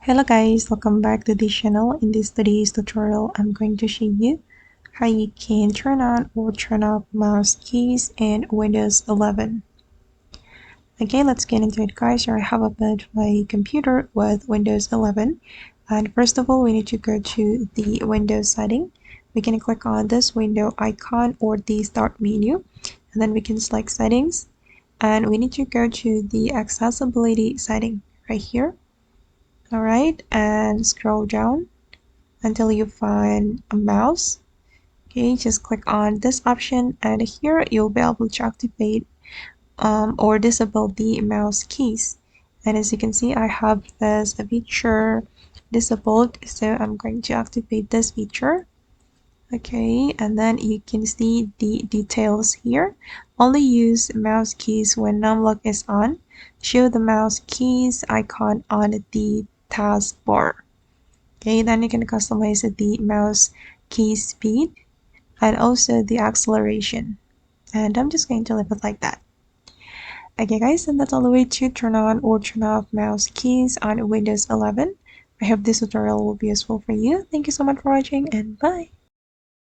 Hello guys, welcome back to this channel. In this today's tutorial, I'm going to show you how you can turn on or turn off mouse keys in Windows 11. Okay, let's get into it guys. I have opened my computer with Windows 11. And first of all, we need to go to the Windows setting. We can click on this window icon or the start menu. And then we can select settings. And we need to go to the accessibility setting right here. Alright, and scroll down until you find a mouse. Okay, just click on this option and here you'll be able to activate or disable the mouse keys. And as you can see, I have this feature disabled, so I'm going to activate this feature. Okay, and then you can see the details here. Only use mouse keys when numlock is on. Show the mouse keys icon on the taskbar. Okay, then you can customize the mouse key speed and also the acceleration. And I'm just going to leave it like that. Okay guys, and that's all the way to turn on or turn off mouse keys on Windows 11. I hope this tutorial will be useful for you. Thank you so much for watching and bye.